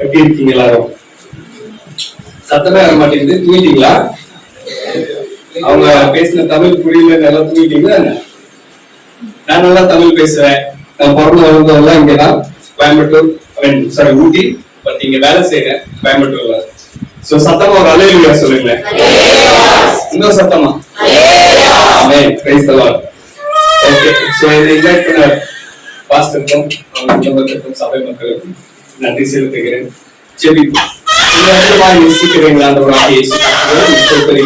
எப்படி இருக்கீங்க எல்லாரும்? சத்தமே வர மாட்டேங்குது. தூங்கிட்டீங்களா? அவங்க பேசின தமிழ் புரியல, நல்லா தூங்கிட்டீங்களா? நான் நல்லா தமிழ் பேசுறேன். நான் பிறந்த வளர்ந்ததெல்லாம் இங்கதான், கோயம்புத்தூர், ஊட்டி. பட் இங்க வேலை செய்யறேன் கோயம்புத்தூர்ல. சோ சத்தமா ஒரு அல்லேலூயா சொல்லுங்களேன். இன்னும் சத்தமா amen. Praise the lord. Okay, so இந்த இன்வைட் பண்ண பாஸ்டருக்கும் குடும்பத்திற்கும் சபை மக்களுக்கும் நன்றி செலுத்துகிறேன். ஜெபிப்போம். நேசிக்கிறீங்களா ஆண்டவராகிய இயேசு கிறிஸ்துவை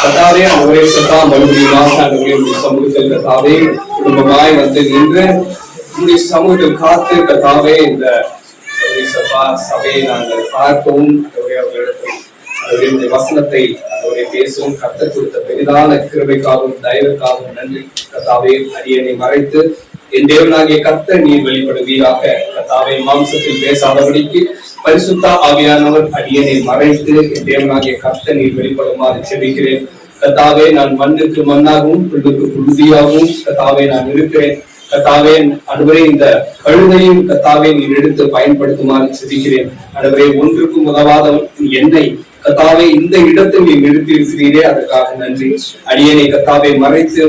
கர்த்தாவே, ஒரே சத்தா மறுபடியும் ஆண்டவரே சமூகத்தில் கர்த்தாவே குடும்பமாய் வந்து நின்று உங்களுடைய சமூகத்தில் காத்து கர்த்தாவே இந்த சபையை நாங்கள் பார்க்கவும் அவருடைய வசனத்தை அவருடைய பேசவும் கர்த்தர் கொடுத்த பெரிதான கிருபைக்காகவும் தயவுக்காகவும் நன்றி. கர்த்தாவே, அடியனை மறைத்து என் தேவனாகிய கர்த்தர் நீர் வெளிப்படுவீராக. கர்த்தாவே, மாம்சத்தில் பேசாதபடிக்கு பரிசுத்த ஆவியானவர் அடியனை மறைத்து என் தேவனாகிய கர்த்தர் நீர் வெளிப்படுமாறு செபிக்கிறேன். கர்த்தாவே, நான் மண்ணுக்கு மண்ணாகவும் புல்லுக்கு புழுதியாகவும் கர்த்தாவே நான் இருக்கிறேன். கர்த்தாவே, அன்றுவரே இந்த கழுதையும் கர்த்தாவே நீர் எடுத்து பயன்படுத்துமாறு செபிக்கிறேன். அன்றுவரே, ஒன்றுக்கும் உதவாத என்னை கர்த்தாவே இந்த இடத்தில் நீ நிறுத்தி இருக்கிறீரே, அதற்காக நன்றி. அடியனை கர்த்தாவே மறைத்து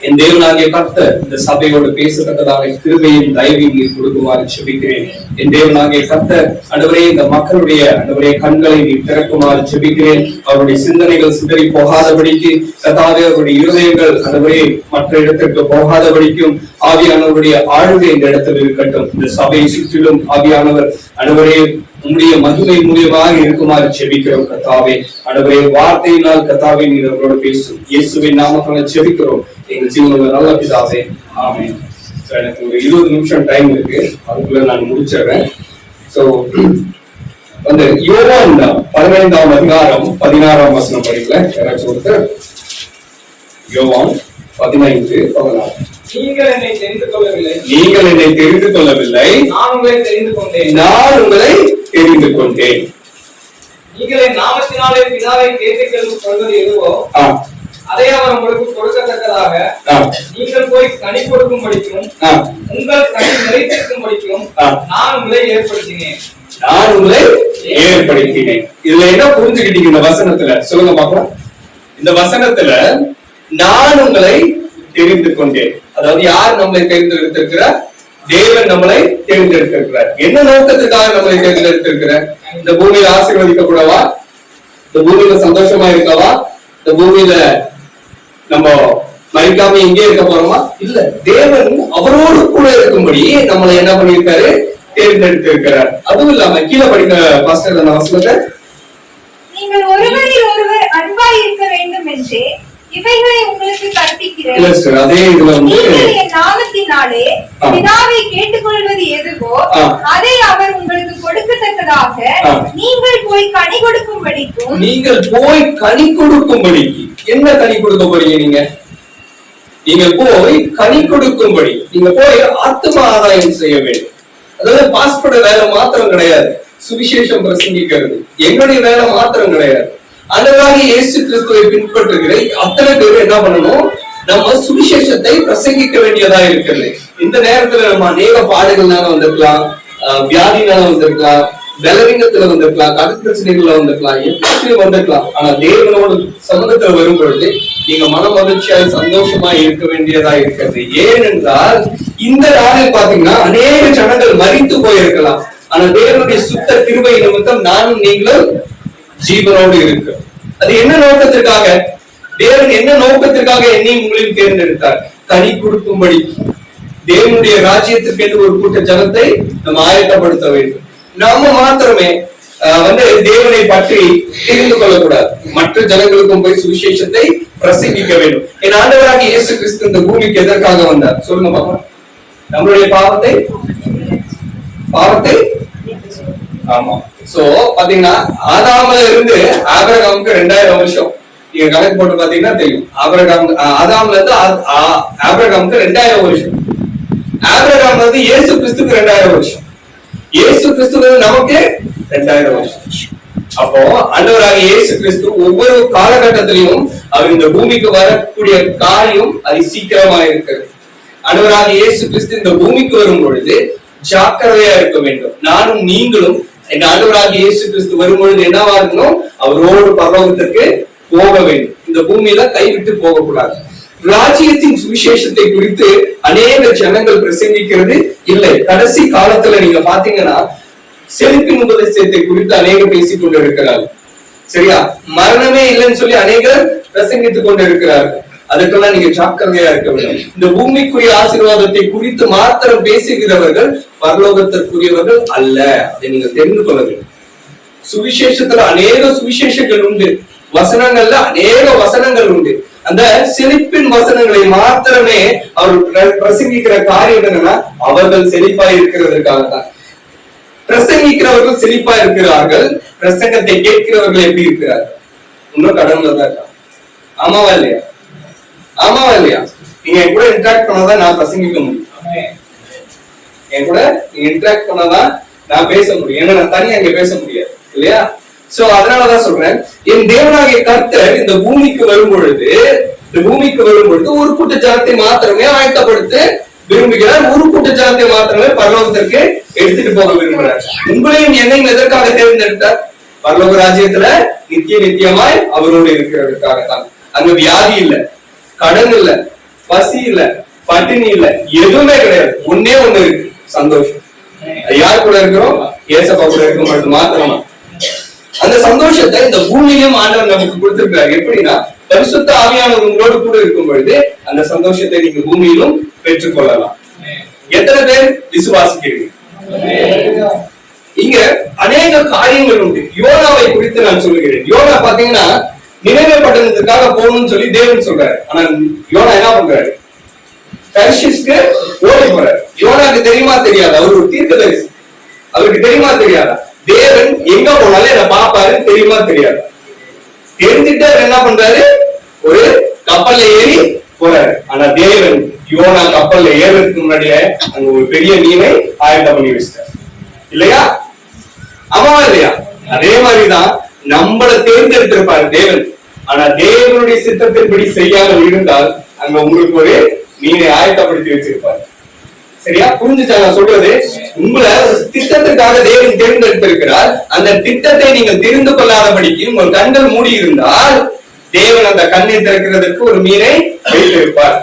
என் தேவனாகிய கர்த்தர் இந்த சபையோடு பேசத்தக்கதாக கிருபையும் தயவையும் நீர் கொடுக்குமாறு செபிக்கிறேன். என் தேவனாகிய கர்த்தர் ஆண்டவரே இந்த மக்களுடைய ஆண்டவரே கண்களை நீர் திறக்குமாறு செபிக்கிறேன். அவருடைய சிந்தனைகள் சிதறி போகாதபடிக்கு கர்த்தாவே அவருடைய இருதயங்கள் ஆண்டவரே மற்ற இடத்திற்கு போகாதபடிக்கும் ஆவியானவருடைய ஆளுகை இந்த இடத்தில் இருக்கட்டும். இந்த சபையை சுற்றிலும் ஆவியானவர் ஆண்டவரே உங்களுடைய மகிமை மூலியமாக இருக்குமாறு செபிக்கிறோம். கர்த்தாவே ஆண்டவரே வார்த்தையினால் கர்த்தாவே நீர் அவரோடு பேசும். இயேசுவின் நாமத்தால் செபிக்கிறோம் எங்கள் ஜீவனுள்ள நல்ல பிதாவே, ஆமென். எனக்கு ஒரு 20 நிமிஷம் டைம் இருக்கு, அதுக்குள்ள நான் முடிச்சிடுறேன். சோ வந்து யோவான் 15ஆம் அதிகாரம் 16ஆம் வசனம் படிக்கல யாராச்சும் ஒருத்தர்? யோவான் 15:16. நீங்கள் என்னை தெரிந்து கொள்ளவில்லை, நான் உங்களை தெரிந்து கொண்டேன். நீங்கள் என் நாமத்தினாலே பிதாவை கேட்டுக் கொள்வது எதுவோ அதை அவர் உங்களுக்கு கொடுக்கத்தக்கதாக நீங்கள் போய் கனி கொடுக்கும்படிக்கும் உங்கள் கனி நிலைத்திருக்கும்படிக்கும் நான் உங்களை ஏற்படுத்தினேன். இதுல என்ன புரிஞ்சுக்கிட்டீங்க இந்த வசனத்துல? சொல்லுங்க பாக்கலாம். இந்த வசனத்துல நான் உங்களை தெரிந்து கொண்டேன், அதாவது யார் நம்மளை தேர்ந்தெடுத்திருக்கிறார்? தேவன் நம்மளை தேர்ந்தெடுத்திருக்கிறார். என்ன நோக்கத்துக்காக நம்மளை தேர்ந்தெடுத்திருக்கிறார்? இந்த பூமியில ஆசீர்வதிக்கப்படவா? இந்த பூமியில சந்தோஷமா இருக்கவா? இந்த பூமியில நம்ம மறிக்காம எங்கே இருக்க போறோமா? இல்ல, தேவன் அவரோடு கூட இருக்கும்படி நம்மளை என்ன பண்ணிருக்காரு? தேர்ந்தெடுத்திருக்கிறார். அதுவும் இல்லாம கீழே படிக்க பாஸ்டர் அந்த வசனத்தை, நீங்கள் ஒருவரில் ஒருவர் அன்பாய் இருக்க வேண்டும் என்றே இவைகளை உங்களுக்கு கற்பிக்கிறேன். அதே இதுல வந்து என் நாமத்தினாலே பிதாவை கேட்டுக்கொள்வது எதுவோ அதை அவர் உங்களுக்கு கொடுக்கத்தக்கதாக நீங்கள் போய் கனி கொடுக்கும்படிக்கும். என்ன கனி கொடுக்கும்படி? நீங்கள் போய் கனி கொடுக்கும்படி, நீங்க போய் ஆத்ம ஆதாயம் செய்ய வேண்டும். அதாவது பாஸ்போர்ட் வேலை மாத்திரம் கிடையாது, சுவிசேஷம் பிரசங்கிக்கிறது எங்களுடைய வேலை மாத்திரம் கிடையாது. அதனால இயேசு கிறிஸ்துவை பின்பற்றுகிற அத்தனை பேர் என்ன பண்ணணும்? நம்ம சுவிசேஷத்தை பிரசங்கிக்க வேண்டியதா இருக்கிறது. இந்த நேரத்துல நம்ம அநேக பாடுகள்னால வந்திருக்கலாம், வியாதினால வந்திருக்கலாம், பலவீனத்துல வந்திருக்கலாம், கடன் பிரச்சனைகள்ல வந்திருக்கலாம், எப்படி வந்திருக்கலாம். ஆனா தேவனோட சம்பந்தத்துல வரும் பொழுது நீங்க மன மகிழ்ச்சியால் சந்தோஷமா இருக்க வேண்டியதா இருக்கிறது. ஏனென்றால் இந்த நாளில் பாத்தீங்கன்னா அநேக ஜனங்கள் மரித்து போயிருக்கலாம், ஆனா தேவனுடைய சுத்த கிருபை நிமித்தம் நானும் நீங்களும் ஜீவனோடு இருக்கு. அது என்ன நோக்கத்திற்காக? தேவன் என்ன நோக்கத்திற்காக என்னையும் உங்களையும் தேர்ந்தெடுத்தார்? கனி கொடுக்கும்படி. தேவனுடைய ராஜ்யத்திற்கு என்று ஒரு கூட்ட ஜனத்தை நம்ம ஆயத்தப்படுத்த வேண்டும். நம்ம மாத்திரமே வந்து தேவனை பற்றி தெரிந்து கொள்ளக்கூடாது, மற்ற ஜனங்களுக்கும் போய் சுவிசேஷத்தை பிரசங்கிக்க வேண்டும். என் ஆண்டவராகிய இயேசு கிறிஸ்து இந்த பூமிக்கு எதற்காக வந்தார்? சொல்லுங்க பாப்பா. நம்மளுடைய பாவத்தை ஆமா. சோ பாத்தீங்கன்னா ஆதாம்ல இருந்து ஆபிரகாமுக்கு 2000 வருஷம். நீங்க கணக்கு போட்டு பாத்தீங்கன்னா தெரியும். ஆதாம்ல இருந்து ஆபிரகாமுக்கு 2000 வருஷம். ஆபிரகாம் வந்து இயேசு கிறிஸ்துக்கு 2000 வருஷம். இயேசு கிறிஸ்து நமக்கு 2000 வருஷம். அப்போ ஆண்டவராகிய இயேசு கிறிஸ்து ஒவ்வொரு காலகட்டத்திலையும் அவர் இந்த பூமிக்கு வரக்கூடிய காரியம் அது சீக்கிரமா இருக்கிறது. ஆண்டவராக இயேசு கிறிஸ்து இந்த பூமிக்கு வரும் பொழுது ஜாக்கிரதையா இருக்க வேண்டும். நானும் நீங்களும் இந்த ஆண்டவராக இயேசு கிறிஸ்து வரும் பொழுது என்னவா இருக்கணும்? அவரோடு பரலோகத்திற்கு போக வேண்டும். இந்த பூமியில கைவிட்டு போகக்கூடாது. ராஜ்யத்தின் சுவிசேஷத்தை குறித்து அநேக ஜனங்கள் பிரசங்கிக்கிறது இல்லை. கடைசி காலத்துல நீங்க பாத்தீங்கன்னா செழிப்பின் உபதேசத்தை குறித்து அநேகர் பேசிக் கொண்டு இருக்கிறார்கள். சரியா? மரணமே இல்லைன்னு சொல்லி அநேகர் பிரசங்கித்துக் கொண்டு இருக்கிறார்கள். அதுக்கெல்லாம் நீங்க ஜாக்கிரதையா இருக்க வேண்டும். இந்த பூமிக்குரிய ஆசீர்வாதத்தை குறித்து மாத்திரம் பேசுகிறவர்கள் பரலோகத்திற்குரியவர்கள் அல்ல. அதை நீங்க தெரிந்து கொள்ள வேண்டும். சுவிசேஷத்துல அநேக சுவிசேஷங்கள் உண்டு, வசனங்கள்ல அநேக வசனங்கள் உண்டு. அந்த செழிப்பின் வசனங்களை மாத்திரமே அவர் பிரசங்கிக்கிற காரியம் என்னன்னா, அவர்கள் செழிப்பாய் இருக்கிறதற்காக தான். பிரசங்கிக்கிறவர்கள் செழிப்பா இருக்கிறார்கள், பிரசங்கத்தை கேட்கிறவர்கள் எப்படி இருக்கிறார்கள்? இன்னும் கடன்ல தான் இருக்காங்க. ஆமாவா இல்லையா? ஆமாவா இல்லையா? நீங்க என் கூட இன்டராக்ட் பண்ணாதான் நான் பிரசங்கிக்க முடியும். என் கூட நீங்க இன்டராக்ட் பண்ணாதான் நான் பேச முடியும். ஏன்னா நான் தனியா இங்க பேச முடியாது இல்லையா? சோ அதனாலதான் சொல்றேன், என் தேவனாகிய கர்த்தர் இந்த பூமிக்கு வரும் பொழுது ஒரு கூட்ட ஜனத்தை மாத்திரமே ஆயத்தப்படுத்த விரும்புகிறார். ஒரு கூட்ட ஜனத்தை மாத்திரமே பரலோகத்திற்கு எடுத்துட்டு போக விரும்புகிறார். உங்களையும் என்னையும் எதற்காக தேர்ந்தெடுத்தார்? பரலோக ராஜ்யத்துல நித்தியமாய் அவரோடு இருக்கிறதுக்காகத்தான். அங்க வியாதி இல்ல, கடன் இல்ல, பசி இல்ல, பட்டினி இல்ல, எதுவுமே கிடையாது. ஒன்னே ஒண்ணு இருக்கு, சந்தோஷம். யார் கூட இருக்கிறோம்? ஏசப்பா கூட இருக்க மட்டும் மாத்திரமா. அந்த சந்தோஷத்தை இந்த பூமியிலும் ஆண்டவர் நமக்கு கொடுத்திருக்கிறார். எப்படின்னா, பரிசுத்த ஆவியானவர் உங்களோடு கூட இருக்கும் பொழுது அந்த சந்தோஷத்தை நீங்க பூமியிலும் பெற்றுக் கொள்ளலாம். எத்தனை பேர் விசுவாசிக்கிறீங்க? இங்க அநேக காரியங்கள் உண்டு. யோனாவை குறித்து நான் சொல்லுகிறேன். யோனா பாத்தீங்கன்னா நினைவே பட்டணத்துக்காக போகணும்னு சொல்லி தேவன் சொல்றாரு. ஆனா யோனா என்ன பண்றாரு? தர்ஷீஸ்க்கு ஓடி போறாரு. யோனாக்கு தெரியுமா தெரியாது? அவர் ஒரு தீர்க்கதரிசி. அவருக்கு தெரியுமா தெரியாதா? தேவன் எங்க போனாலும் என்ன பாப்பாரு, தெரியுமா தெரியாது? தெரிஞ்சுட்டு என்ன பண்றாரு? ஒரு கப்பல்ல ஏறி போறாரு. ஆனா தேவன் யோனா கப்பல்ல ஏறதுக்கு முன்னாடியே அங்க ஒரு பெரிய மீனை ஆயத்தம் பண்ணி வச்சிட்டார் இல்லையா? ஆமாவா இல்லையா? அதே மாதிரிதான் நம்மளை தேர்ந்தெடுத்திருப்பாரு தேவன். ஆனா தேவனுடைய சித்தத்தின்படி செய்யாமல் இருந்தால் அங்க உங்களுக்கு ஒரு மீனை ஆயத்தப்படுத்தி வச்சிருப்பாரு. சரியா? புரிஞ்சுச்சா நான் சொல்றது? உங்களை ஒரு திட்டத்திற்காக தேவன் தேர்ந்தெடுத்திருக்கிறார். அந்த திட்டத்தை நீங்கள் தெரிந்து கொள்ளாதபடிக்கு உங்கள் கண்கள் மூடி இருந்தால் தேவன் அந்த கண்ணை திறக்கிறதுக்கு ஒரு மீனை வைத்திருப்பார்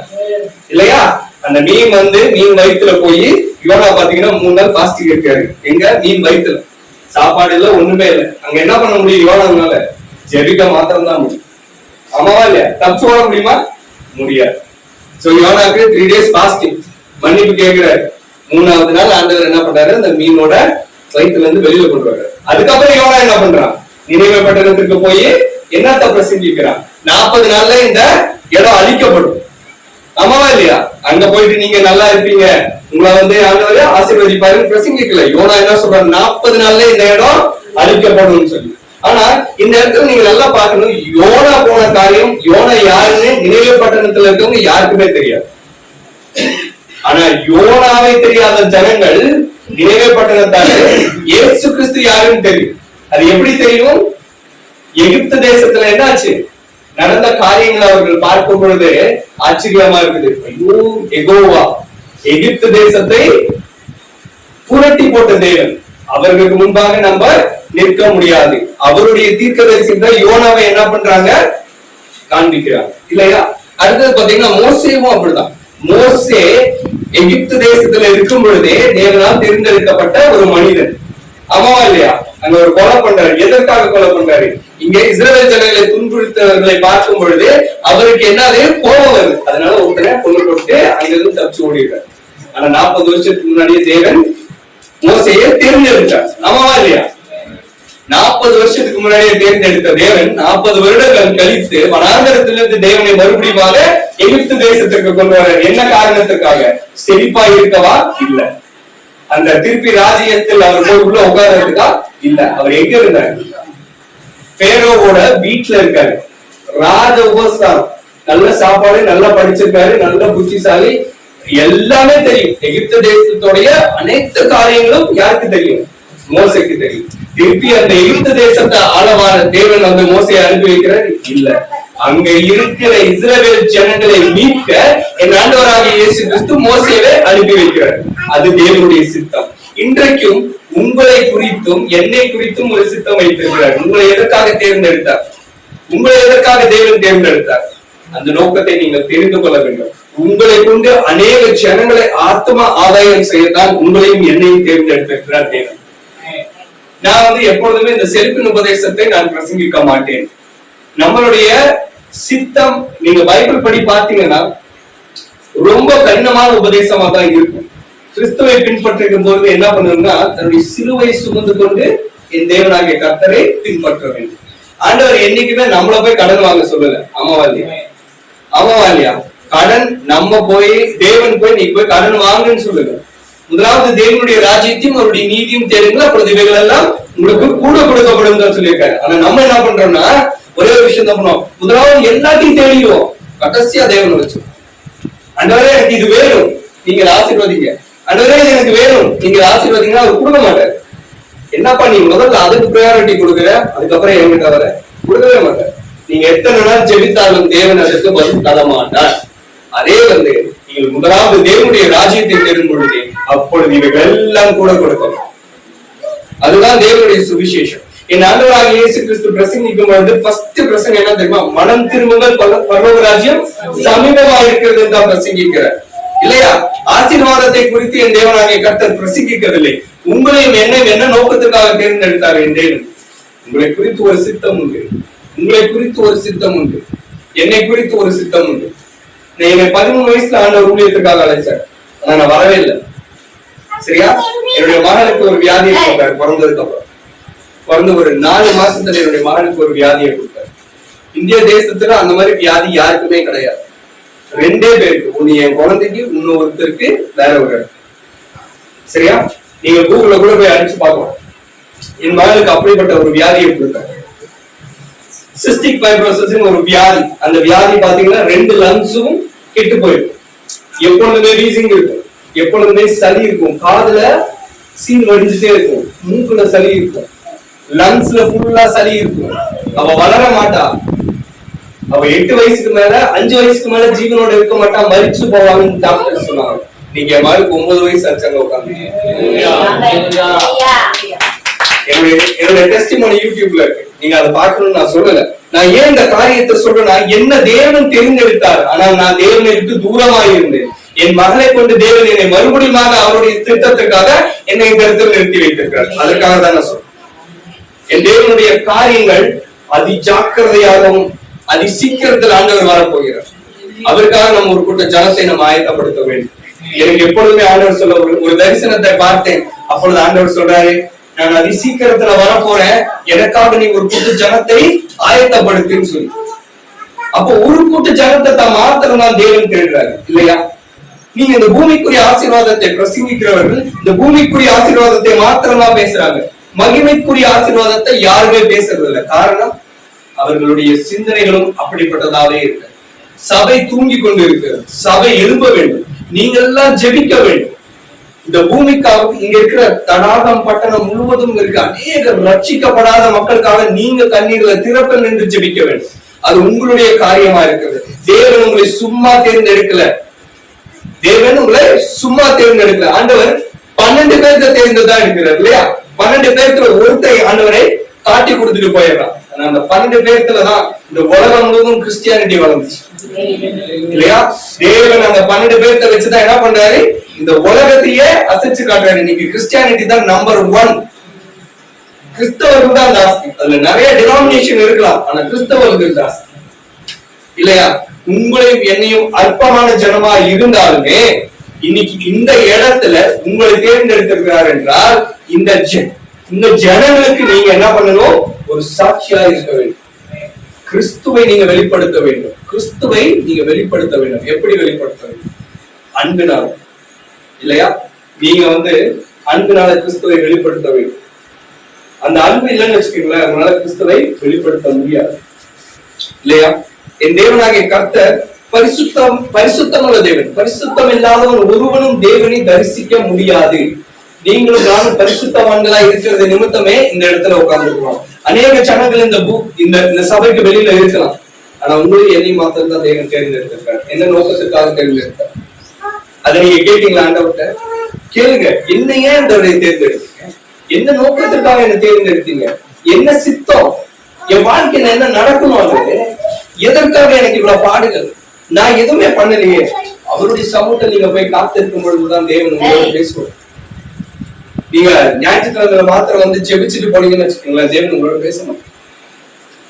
இல்லையா? அந்த மீன் மீன் வயிற்றுல போய் யோனா பாத்தீங்கன்னா 3 நாள் பாஸ்டிங் இருக்காரு. எங்க? மீன் வயிற்றுல. சாப்பாடு இல்ல, ஒண்ணுமே இல்லை. அங்க என்ன பண்ண முடியும்? யோனானால ஜெபிக்க மாத்திரம் தான் முடியும். ஆமாவா இல்லையா? தப்பிச்சு ஓட முடியுமா? முடியாது. சோ யோனாக்கு 3 days பாஸ்டிங், மன்னிப்பு கேட்கிறாரு. 3வது நாள் ஆண்டவர் என்ன பண்றாரு? அந்த மீனோட வயிற்றுல இருந்து வெளியில கொண்டு வர்றாரு. அதுக்கப்புறம் யோனா என்ன பண்றான்? நினைவே பட்டணத்துக்கு போய் என்னத்த பிரசங்கிக்கிறான்? 40 நாள்ல இந்த இடம் அழிக்கப்படும். ஆமாவா இல்லையா? அங்க போயிட்டு நீங்க நல்லா இருப்பீங்க, உங்களை ஆண்டவர் ஆசீர்வதிப்பாருன்னு பிரசங்கிக்கல. யோனா என்ன சொல்றாரு? 40 நாள்ல இந்த இடம் அழிக்கப்படும் சொல்லி. ஆனா இந்த இடத்துல நீங்க நல்லா பார்க்கணும், யோனா போன காரியம், யோனா யாருன்னு நினைவே பட்டணத்துல இருக்கவங்க யாருக்குமே தெரியாது. ஆனா யோனாவை தெரியாத ஜனங்கள் நினைவே பட்டணத்தாரு இயேசு கிறிஸ்து யாருன்னு தெரியும். அது எப்படி தெரியும்? எகிப்து தேசத்துல என்ன ஆச்சு? நடந்த காரியங்களை அவர்கள் பார்க்கும் பொழுது ஆச்சரியமா இருக்குது. ஐயோ, எகோவா எகிப்து தேசத்தை புரட்டி போட்ட தேவன், அவர்களுக்கு முன்பாக நம்ம நிற்க முடியாது. அவருடைய தீர்க்கதரிசிகள் யோனாவை என்ன பண்றாங்க? காண்பிக்கிறாங்க இல்லையா? அடுத்தது பாத்தீங்கன்னா மோசேவும் அப்படிதான். மோசே எகிப்து தேசத்துல இருக்கும் பொழுதே தேவனால் தேர்ந்தெடுக்கப்பட்ட ஒரு மனிதன். ஆமாவா இல்லையா? அங்க ஒரு கொலை பண்றாரு. எதற்காக கொலை பண்றாரு? இங்க இஸ்ரவேல் ஜனங்களை துன்புறுத்தவர்களை பார்க்கும் பொழுது அவருக்கு என்னது? கோபம் வருது. அதனால உடனே கொண்டு போட்டு அங்கிருந்து தப்பிச்சு ஓடிடுறாரு. ஆனா 40 வருஷத்துக்கு முன்னாடியே தேவன் மோசையை தேர்ந்தெடுத்தார். ஆமாவா இல்லையா? 40 வருஷத்துக்கு முன்னாடியே தேர்ந்தெடுத்த தேவன் 40 வருடங்கள் கழித்து வனாந்தரத்திலிருந்து தேவனை மறுபடியும் எகிப்து தேசத்திற்கு கொண்டு வர என்ன காரணத்துக்காக? செழிப்பா இருக்கவா? இல்ல. அந்த திருப்பி ராஜ்யத்தில் அவர் போய் உள்ள உட்கார்றதுக்கா? இல்ல. அவர் எங்க இருந்தாரு? பேரோவோட வீட்டுல இருக்காரு. ராஜ உபஸ்தானம், நல்ல சாப்பாடு, நல்லா படிச்சிருக்காரு, நல்ல புத்திசாலி, எல்லாமே தெரியும். எகிப்து தேசத்துடைய அனைத்து காரியங்களும் யாருக்கு தெரியும்? மோசைக்கு தெரியும். திருப்பி அந்த எகிப்து தேசத்தை ஆளவான தேவன் மோசையை அனுப்பி வைக்கிறார்? இல்ல. அங்க இருக்கிற இஸ்ரவேல் ஜனங்களை மீட்க என் ஆண்டவராகிய இயேசு கிறிஸ்து மோசேவை அனுப்பி வைக்கிறார். அது தேவனுடைய சித்தம். இன்றைக்கும் உங்களை குறித்தும் என்னை குறித்தும் ஒரு சித்தம் வைத்திருக்கிறார். உங்களை எதற்காக தேர்ந்தெடுத்தார்? உங்களை எதற்காக தேவன் தேர்ந்தெடுத்தார்? அந்த நோக்கத்தை நீங்கள் தெரிந்து கொள்ள வேண்டும். உங்களை கொண்டு அநேக ஜனங்களை ஆத்மா ஆதாயம் செய்யத்தான் உங்களையும் என்னையும் தேர்ந்தெடுத்திருக்கிறார் தேவன். நான் எப்பொழுதுமே இந்த செல்பின் உபதேசத்தை நான் பிரசங்கிக்க மாட்டேன். நம்மளுடைய சித்தம் நீங்க பைபிள் படி பார்த்தீங்கன்னா ரொம்ப கடினமான உபதேசமா தான் இருக்கும். கிறிஸ்துவை பின்பற்றும் போது என்ன பண்ணணும்னா தன்னுடைய சிலுவை சுமந்து கொண்டு என் தேவனாகிய கர்த்தரை பின்பற்ற வேண்டும். ஆண்டவர் என்னைக்குமே நம்மள போய் கடன் வாங்க சொல்லல. ஆமாவா? கடன் நம்ம போய் தேவன் போய் நீ போய் கடன் வாங்குன்னு சொல்லுங்க. முதலாவது தேவனுடைய ராஜ்யத்தையும் அவருடைய நீதியும் தேடுங்கள், அப்பொழுது இவைகள் எல்லாம் உங்களுக்கு கூட கொடுக்கப்படும் தான் சொல்லியிருக்காரு. ஆனா நம்ம என்ன பண்றோம்னா ஒரே ஒரு விஷயம் தான் பண்ணுவோம். முதலாவது எல்லாத்தையும் தேடிடுவோம், கடைசியா தேவனை வச்சு ஆண்டவரே எனக்கு இது வேணும் நீங்க ஆசீர்வதிங்க, ஆண்டவரே எனக்கு வேணும் நீங்க ஆசீர்வதிங்கன்னா அவர் கொடுக்க மாட்டாரு. என்னப்பா நீ முதல்ல அதுக்கு ப்ரையாரிட்டி கொடுக்குற, அதுக்கப்புறம் என்கிட்ட வர கொடுக்கவே மாட்டார். நீங்க எத்தனை நாள் ஜெபித்தாலும் தேவன் அதற்கு பதில் தர மாட்டார். அதே நீங்கள் முதலாவது தேவனுடைய ராஜ்யத்தை தேடும் பொழுது அப்பொழுது இவைகள் எல்லாம் கூட கொடுக்கணும். அதுதான் தேவனுடைய சுவிசேஷம். என் ஆண்டவராகிய இயேசு கிறிஸ்து பிரசங்கிக்கும் பொழுது ஃபர்ஸ்ட் பிரசங்கம் என்ன தெரியுமா? மனம் திரும்புங்கள், பரலோக ராஜ்யம் சமீபமா இருக்கிறது தான் பிரசங்கிக்கிறார் இல்லையா? ஆசீர்வாதத்தை குறித்து என் தேவனாகிய கர்த்தர் பிரசங்கிக்கவில்லை. உங்களையும் என்னையும் என்ன நோக்கத்துக்காக தேர்ந்தெடுத்தார் என் தேவன்? உங்களை குறித்து ஒரு சித்தம் உண்டு, உங்களை குறித்து ஒரு சித்தம் உண்டு, என்னை குறித்து ஒரு சித்தம் உண்டு. என்னை 13 வயசுல ஆண்டவர் ஊழியத்துக்காக அழைச்சார், நான் வரவே இல்லை. சரியா? என்னுடைய மகனுக்கு ஒரு வியாதியை கொடுத்தாரு. பிறந்ததுக்கு அப்புறம் பிறந்த ஒரு 4 மாசத்துல என்னுடைய மகனுக்கு ஒரு வியாதியை கொடுத்தாரு. இந்திய தேசத்துல அந்த மாதிரி வியாதி யாருக்குமே கிடையாது. 2 பேருக்கு, ஒண்ணு என் குழந்தைக்கு, இன்னொருத்தருக்கு வேற ஒரு இடம். சரியா? நீங்க கூகுள்ல கூட போய் அடிச்சு பார்க்கலாம். என் மகனுக்கு அப்படிப்பட்ட ஒரு வியாதியை கொடுத்தாரு. சிஸ்டிக் ஃபைப்ரோசிஸ் ஒரு வியாதி. அந்த வியாதி பாத்தீங்கன்னா 2 லங்ஸும் கெட்டு போயிருக்கும். எப்பொழுதுமே வீசிங் இருக்கும், எப்பொழுதுமே சளி இருக்கும், காதுல சீன் வடிஞ்சுட்டே இருக்கும், மூக்குல சளி இருக்கும், லங்ஸ்ல ஃபுல்லா சளி இருக்கும். அவ வளர மாட்டா. அவ 8 வயசுக்கு மேல 5 வயசுக்கு மேல ஜீவனோட இருக்க மாட்டா, மரிச்சு போவாங்கன்னு டாக்டர் சொன்னாங்க. நீங்க என் மகளுக்கு 9 வயசு ஆச்சாங்க உட்காந்து. என்னுடைய டெஸ்டிமோனி யூடியூப்ல இருக்கு, நீங்க அதை பார்க்கணும்னு நான் சொல்லல. நான் ஏன் இந்த காரியத்தை சொல்றேன்னா, என்ன தேவன் தெரிந்தெடுத்தார், ஆனால் நான் தேவனை விட்டு தூரமாக இருந்தேன். என் மகளை கொண்டு தேவன் என்னை மறுபடியும் அவருடைய திட்டத்திற்காக என்னை இந்த இடத்தில் நிறுத்தி வைத்திருக்கிறார். அதற்காக தான் நான் சொல்றேன். என் தேவனுடைய காரியங்கள் அதி ஜாக்கிரதையாகவும் அதி சீக்கிரத்தில் ஆண்டவர் வரப்போகிறார். அதற்காக நம்ம ஒரு கூட்ட ஜனத்தை நம்ம ஆயத்தப்படுத்த வேண்டும். எனக்கு எப்பொழுதுமே ஆண்டவர் சொல்ல, ஒரு தரிசனத்தை பார்த்தேன். அப்பொழுது ஆண்டவர் சொல்றாரு, நான் அதி சீக்கிரத்துல வரப்போறேன், எனக்காக நீ ஒரு கூட்டு ஜனத்தை ஆயத்தப்படுத்துன்னு சொல்லி. அப்போ ஒரு கூட்டு ஜனத்தை தான் மாத்திரம் தான் தேவன் தேடுறாரு இல்லையா? நீங்க இந்த பூமிக்குரிய ஆசீர்வாதத்தை பிரசங்கிக்கிறவர்கள் இந்த பூமிக்குரிய ஆசீர்வாதத்தை மாத்திரமா பேசுறாங்க, மகிமைக்குரிய ஆசீர்வாதத்தை யாருமே பேசுறது இல்லை. காரணம், அவர்களுடைய சிந்தனைகளும் அப்படிப்பட்டதாவே இருக்கு. சபை தூங்கி கொண்டு இருக்கிறது, சபை எழும்ப வேண்டும், நீங்க எல்லாம் ஜெபிக்க வேண்டும். இந்த பூமிக்காக இங்க இருக்கிற தடாகம் பட்டணம் முழுவதும் இருக்க அநேக ரட்சிக்கப்படாத மக்களுக்காக நீங்க கண்ணீர்ல திறப்பல் நின்று ஜெபிக்க வேண்டும். அது உங்களுடைய காரியமா இருக்கிறது. தேவன் உங்களை சும்மா தேர்ந்தெடுக்கல, தேவன் உங்களை சும்மா தேர்ந்தெடுக்கல. ஆண்டவர் 12 பேர்த்த தேர்ந்ததான் இருக்கிறார் இல்லையா? 12 பேர்த்துல ஒருத்தரை ஆண்டவரை காட்டி கொடுத்துட்டு போயிடறான். அந்த 12 பேர்த்துலதான் இந்த உலகம் முழுவதும் கிறிஸ்டியானிட்டி வளர்ந்துச்சு இல்லையா? தேவன் அந்த 12 பேர்த்த வச்சுதான் என்ன பண்றாரு, இந்த உலகத்தையே அசைச்சு காட்டுறாரு. இன்னைக்கு கிறிஸ்டியானிட்டி தான் நம்பர் 1. கிறிஸ்தவர்கள் தான் ஜாஸ்தி. அதுல நிறைய டினாமினேஷன் இருக்கலாம், ஆனா கிறிஸ்தவர்கள் ஜாஸ்தி இல்லையா? உங்களையும் என்னையும் அற்பமான ஜனமா இருந்தாலுமே இன்னைக்கு இந்த இடத்துல உங்களை தேர்ந்தெடுத்திருக்கிறார் என்றால் இந்த ஜனங்களுக்கு நீங்க என்ன பண்ணணும்? ஒரு சாட்சியா இருக்க வேண்டும். கிறிஸ்துவை நீங்க வெளிப்படுத்த வேண்டும். கிறிஸ்துவை நீங்க வெளிப்படுத்த வேண்டும். எப்படி வெளிப்படுத்த வேண்டும்? அன்பினால் இல்லையா? நீங்க அன்பினால கிறிஸ்துவை வெளிப்படுத்த வேண்டும். அந்த அன்பு இல்லைன்னு வச்சுக்கீங்களேன், அதனால கிறிஸ்துவை வெளிப்படுத்த முடியாது இல்லையா? என் தேவனாகிய கர்த்தர் பரிசுத்தமுள்ள தேவன். பரிசுத்தம் இல்லாதவன் ஒருவனும் தேவனை தரிசிக்க முடியாது. நீங்களும் நானும் பரிசுத்தவான்களா இருக்கிறது நிமித்தமே இந்த இடத்துல உட்கார்ந்துருக்கோம். அநேக ஜனங்கள் இந்த சபைக்கு வெளியில இருக்கலாம், ஆனா உங்களுக்கு என்னையும் மாத்திரம் தான் தேவன் தேர்ந்தெடுத்திருக்காரு. என்ன நோக்கத்திற்காக தேர்ந்தெடுத்தார்? அதை நீங்க கேட்டீங்களா ஆண்டவர்கிட்ட? கேளுங்க. என்ன ஏன் ஆண்டவரை தேர்ந்தெடுத்தீங்க? என்ன நோக்கத்திற்காக என்ன தேர்ந்தெடுத்தீங்க? என்ன சித்தம்? என் வாழ்க்கையில என்ன நடக்கணும்? அது எதற்காக எனக்கு இவ்வளவு பாடுகள்? நான் எதுவுமே பண்ணலையே. அவருடைய சமூகத்தை நீங்க போய் காத்திருக்கும் பொழுதுதான் தேவன் உங்களோட பேசுவார். நீங்க ஞாயிற்றுக்கிழமை மாத்திரம் வந்து ஜெபிச்சுட்டு போனீங்கன்னு வச்சுக்கோங்களேன், தேவன் உங்களோட பேச மாட்டார்.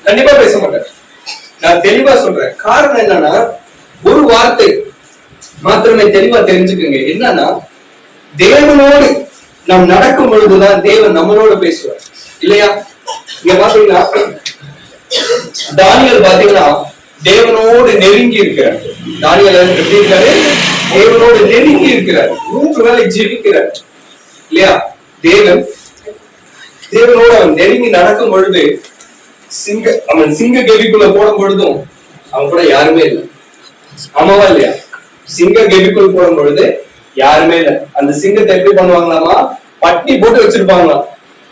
கண்டிப்பா பேச மாட்டார். நான் தெளிவா சொல்றேன். காரணம் என்னன்னா, ஒரு வார்த்தை மாத்திரமே தெளிவா தெரிஞ்சுக்கோங்க. என்னன்னா, தேவனோடு நாம் நடக்கும் பொழுதுதான் தேவன் நம்மளோட பேசுவார், இல்லையா? இங்க பாத்தீங்கன்னா, தானியேல் பாத்தீங்கன்னா தேவனோடு நெருங்கி இருக்கிறார். தானியேல் எப்படி இருக்காரு? தேவனோடு நெருங்கி இருக்கிறார். 3 வேளை ஜெபிக்கிறார், இல்லையா? தேவனோடு அவன் நெருங்கி நடக்கும் பொழுது அவன் சிங்க கெபிக்குள்ள போடும் பொழுதும் அவன் கூட யாருமே இல்லை. ஆமாவா இல்லையா? சிங்க கெபிக்குள் போடும் பொழுது யாருமே இல்லை. அந்த சிங்கத்தை எப்படி பண்ணுவாங்களாமா? பட்டி போட்டு வச்சிருப்பாங்களாம்.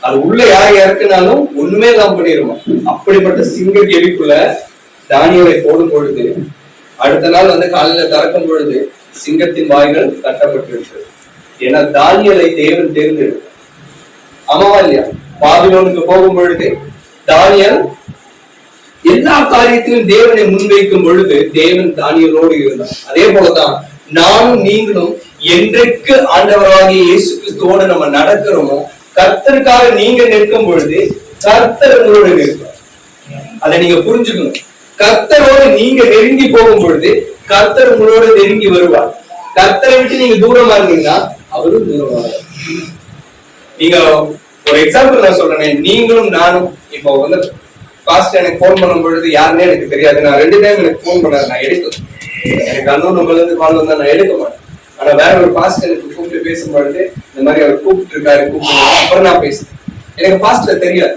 அது உள்ள யார் இறக்குனாலும் ஒண்ணுமே இல்லாம பண்ணிருமா. அப்படிப்பட்ட சிங்க கெபிக்குள்ள தானியேலை போடும் பொழுது அடுத்த நாள் வந்து காலையில திறக்கும் பொழுது சிங்கத்தின் வாய்கள் கட்டப்பட்டிருக்கிறது. ஏன்னா தானியேலை தேவன் தேர்ந்தெடுத்தார். ஆமாவா இல்லையா? பாபிலோனுக்கு போகும் பொழுது தானியேல் எல்லா காரியத்திலும் தேவனை முன்வைக்கும் பொழுது தேவன் தானியேலோடு இருந்தார். அதே போலதான் நானும் நீங்களும் என்றைக்கு ஆண்டவராகிய இயேசு கிறிஸ்துவோடு நம்ம நடக்கிறோமோ, கர்த்தருக்காக நீங்க நிற்கும் பொழுது கர்த்தர் உங்களோடு நிற்பார். அதை நீங்க புரிஞ்சுக்கணும். கர்த்தரோடு நீங்க நெருங்கி போகும் பொழுது கர்த்தர் உங்களோட நெருங்கி வருவார். கர்த்தரை விட்டு நீங்க தூரமா இருந்தீங்கன்னா அவரும் தூரமா இருப்பார். நீங்க ஒரு எக்ஸாம்பிள் நான் சொல்றேன். நீங்களும் நானும் இப்போ வந்து பாஸ்ட் எனக்கு போன் பண்ணும் பொழுது யாருன்னே எனக்கு தெரியாது. நான் 2 டைம் எனக்கு போன் பண்ணாரு, நான் எடுக்கல. எனக்கு அண்ணன் நம்பர்ல இருந்து கால் வந்தா நான் எடுக்க மாட்டேன். ஆனா வேற ஒரு பாஸ்ட் எனக்கு கூப்பிட்டு பேசும் பொழுது இந்த மாதிரி அவர் கூப்பிட்டு இருக்காரு, அப்புறம் நான் பேசுறேன். எனக்கு பாஸ்ட்ல தெரியாது.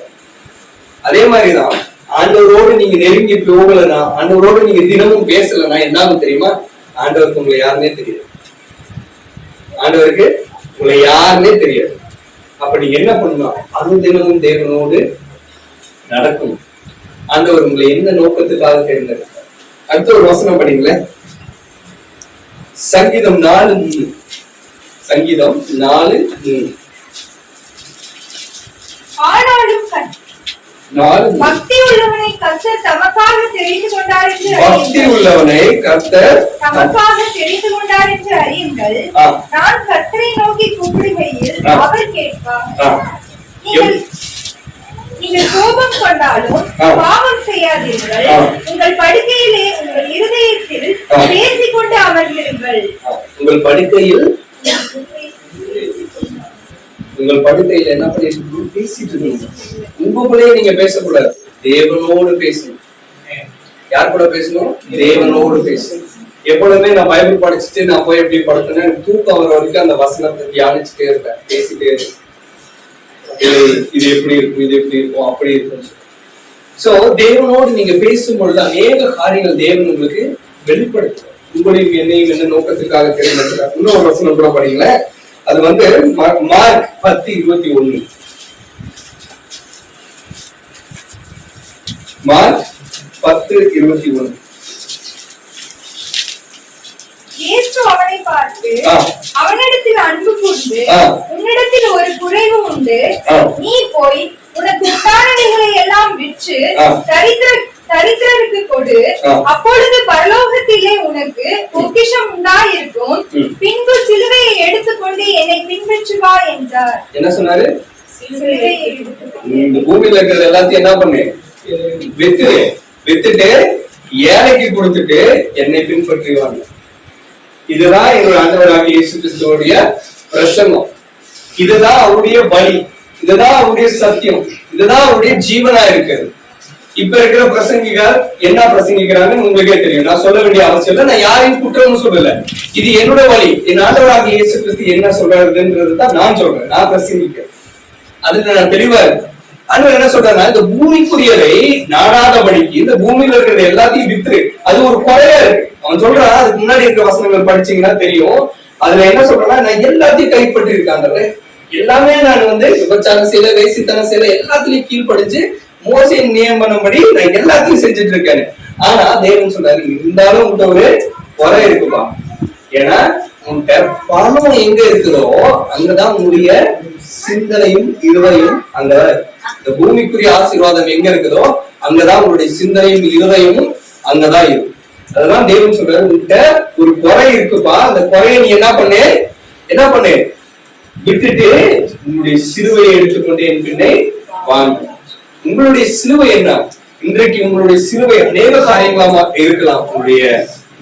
அதே மாதிரிதான் ஆண்டவரோடு நீங்க நெருங்கி போகலன்னா, ஆண்டவரோடு நீங்க தினமும் பேசலன்னா என்ன ஆகும் தெரியுமா? ஆண்டவருக்கு உங்களை யாருன்னே தெரியாது. ஆண்டவருக்கு உங்களை யாருன்னே தெரியாது. அப்ப நீங்க என்ன பண்ணணும்? அனுதினமும் தேவனோடு நடக்கணும். ஆண்டவர் உங்களை எந்த நோக்கத்துக்காக தேர்ந்தெடுத்தார்? அடுத்த ஒரு வசனம் படிங்களேன். சங்கீதம் 4:3. சங்கீதம் 4:3. ஆனாலும் பக்தி உள்ளவனை கர்த்தர் தமக்காக தெரிந்து கொண்டார் என்று அறியுங்கள். நான் கர்த்தரை நோக்கி கூப்பிடுகையில் அவர் கேட்பார். நீங்கள் கோபம் கொண்டாலும் பாவம் செய்யாதீர்கள். உங்கள் படுக்கையிலே உங்கள் இருதயத்தில் பேசிக்கொண்டு அமர்ந்திருங்கள். உங்கள் படுக்கையில் என்ன பண்ணிட்டு பேசிட்டு இருக்கீங்க? உங்களுக்குள்ளேயே நீங்க பேசக்கூடாது. தேவனோடு பேசணும். யார் கூட பேசணும்? தேவனோடு பேசணும். எப்பொழுதுமே நான் பைபிள் படிச்சுட்டு நான் போய் எப்படி படுத்தேன்னா, எனக்கு தூக்கம் வர வரைக்கும் அந்த வசனத்தை தியானிச்சுட்டே இருப்பேன், பேசிட்டே இருப்பேன். இது எப்படி இருக்கும், இது எப்படி இருக்கும், அப்படி இருக்கும். சோ தேவனோடு நீங்க பேசும்பொழுது அநேக காரியங்கள் தேவன் உங்களுக்கு வெளிப்படுத்தும். உங்களையும் என்னையும் என்ன நோக்கத்துக்காக தேர்ந்தெடுக்கிறார். இன்னொரு வசனம் கூட படிங்களேன். அது வந்து மார்க் 10:21. மார்க் 10:21. இயேசு அவனை பார்த்து, அவனிடத்தில் அன்பு கூர்ந்து, உன்னிடத்தில் ஒரு குறைவு உண்டு, நீ போய் உனக்கு உண்டானவைகளை எல்லாம் விற்று தரித்திரருக்கு கொடு, அப்பொழுது பரலோகத்திலே உனக்கு பொக்கிஷம் உண்டாயிருக்கும், பின்பு சிலுவையை எடுத்துக்கொண்டு என்னை பின்பற்றி வா என்றார். என்ன சொன்னாரு? இந்த பூமியில இருக்கிறது எல்லாத்தையும் என்ன பண்ணு? வித்துட்டு ஏழைக்கு கொடுத்துட்டு என்னை பின்பற்றி வாங்க. இதுதான் எங்களுடைய ஆண்டவராகிய இயேசு கிறிஸ்துவோடைய பிரசங்கம். இதுதான் அவருடைய பலி, இதுதான் அவருடைய சத்தியம், இதுதான் அவருடைய ஜீவனா இருக்கிறது. இப்ப இருக்கிற பிரசங்கிகள் என்ன பிரசங்கிக்கிறாங்கன்னு உங்களுக்கே தெரியும். நான் சொல்ல வேண்டிய அவசியம் இல்லை. நான் யாரையும் குற்றம்னு சொல்லல. இது என்னோட வழி. என் ஆண்டவராகிய இயேசு கிறிஸ்து என்ன சொல்றதுன்றது தான் நான் சொல்றேன், நான் பிரசங்கிக்கிறேன். அதுல நான் தெளிவா இருக்கேன். ஆண்டவர் என்ன சொல்றாருன்னா, இந்த பூமிக்குரியதை நாடாதபடிக்கு இந்த பூமியில இருக்கிறது எல்லாத்தையும் வித்துரு. அது ஒரு குறையா இருக்கு. அவன் சொல்றான், அதுக்கு முன்னாடி இருக்கிற வசனங்கள் படிச்சீங்கன்னா தெரியும். அதுல என்ன சொல்றேன்னா, நான் எல்லாத்தையும் கைப்பற்றி இருக்காங்க. எல்லாமே நான் வந்து விபச்சாரம் செய்யல, வேசித்தனம் செய்யல, எல்லாத்துலயும் கீழ்படிஞ்சு மோசையின் நியமனப்படி நான் எல்லாத்தையும் செஞ்சுட்டு இருக்கேன். ஆனா தேவன் சொல்றாரு, இருந்தாலும் உன்கிட்ட ஒரு குறை இருக்குப்பா. ஏன்னா உன்கிட்ட பணம் எங்க இருக்குதோ அங்கதான் உன்னுடைய சிந்தனையும் இருதயம் அங்கதான் இருக்கு. இந்த பூமிக்குரிய ஆசீர்வாதம் எங்க இருக்குதோ அங்கதான் உங்களுடைய சிந்தனையும் இருதயமும் அங்கதான் இருக்கு. அதெல்லாம் தேவன் சொல்றாரு, உன்கிட்ட ஒரு குறை இருக்குப்பா, அந்த குறையை நீ என்ன பண்ணு விட்டுட்டு உங்களுடைய சிலுவையை எடுத்துக்கொண்டு என் பின்னே வாங்க. உங்களுடைய சிலுவை என்ன? இன்றைக்கு உங்களுடைய சிலுவை அநேக காரியங்களா இருக்கலாம். உங்களுடைய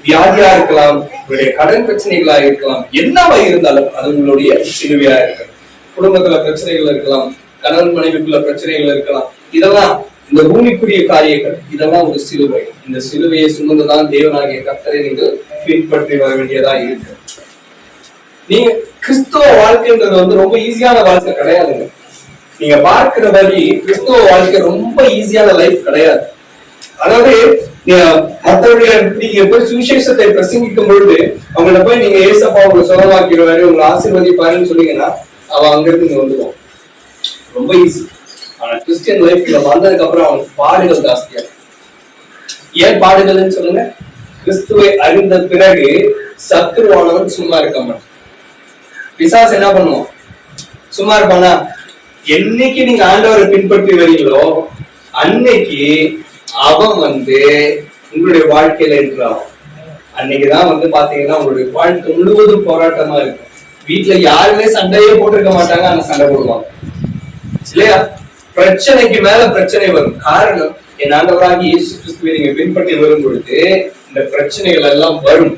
வியாதியா இருக்கலாம், உங்களுடைய கடன் பிரச்சனைகளா இருக்கலாம், என்னவா இருந்தாலும் அது உங்களுடைய சிலுவையா இருக்கலாம். குடும்பத்துல பிரச்சனைகள் இருக்கலாம், கணவன் மனைவிக்குள்ள பிரச்சனைகள் இருக்கலாம். இதெல்லாம் இந்த பூமிக்குரிய காரியங்கள், இதெல்லாம் ஒரு சிலுவை. இந்த சிலுவையை சுமந்துதான் தேவனாகிய கர்த்தரை நீங்கள் பின்பற்றி வர வேண்டியதா இருக்கு. நீங்க கிறிஸ்துவ வாழ்க்கைன்றது வந்து ரொம்ப ஈஸியான வாழ்க்கை கிடையாதுங்க. நீங்க பார்க்கிற வழி கிறிஸ்துவ வாழ்க்கை ரொம்ப ஈஸியான லைஃப் கிடையாது. அதாவது மற்றவர்களை நீங்க போய் சுவிசேஷத்தை பிரசங்கிக்கும் பொழுது அவங்கள போய் நீங்க ஏசப்பா உங்களை சுகமாக்கிடுவாரு, உங்களை ஆசீர்வதிப்பாருன்னு சொன்னீங்கன்னா அவன் அங்க இருந்து இங்க வந்துடுவான். ரொம்ப ஈஸி. ஆனா கிறிஸ்டியன் லைஃப்ல வந்ததுக்கு அப்புறம் அவனுக்கு பாடுகள் ஜாஸ்தியா. ஏன் பாடுகள்னு சொல்லுங்க? கிறிஸ்துவை அறிந்த பிறகு சத்துருவானவன் சும்மா இருக்க மாட்டான். பிசாசு என்ன பண்ணுவான்? சும்மா இருப்பானா? என்னைக்கு நீங்க ஆண்டவரை பின்பற்றி வரீங்களோ அன்னைக்கு அவன் வந்து உங்களுடைய வாழ்க்கையில இருக்கிறான். அன்னைக்குதான் வந்து பாத்தீங்கன்னா உங்களுடைய வாழ்க்கை முழுவதும் போராட்டமா இருக்கும். வீட்டுல யாருமே சண்டையே போட்டிருக்க மாட்டாங்க, ஆனா சண்டை போடுவாங்க இல்லையா? பிரச்சனைக்கு மேல பிரச்சனை வரும். காரணம், என் ஆண்டவராகி இயேசு கிறிஸ்துவை நீங்க பின்பற்றி வரும் பொழுது இந்த பிரச்சனைகள் எல்லாம் வரும்.